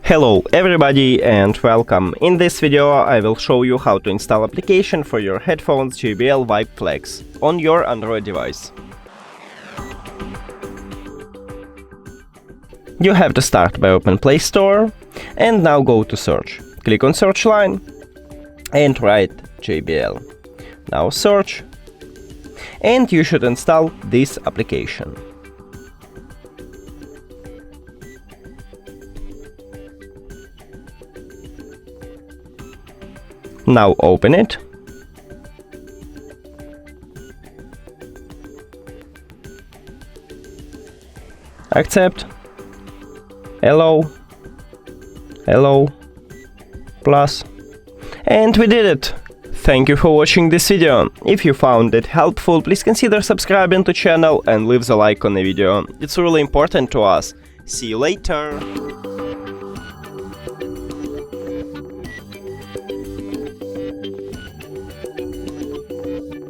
Hello everybody and welcome. In this video I will show you how to install application for your headphones JBL Vibe Flex on your Android device. You have to start by open Play Store and now go to search. Click on search line and write JBL. Now search and you should install this application. Now open it. Accept. Allow. Allow. Plus. And we did it! Thank you for watching this video. If you found it helpful, please consider subscribing to channel and leave the like on the video. It's really important to us. See you later!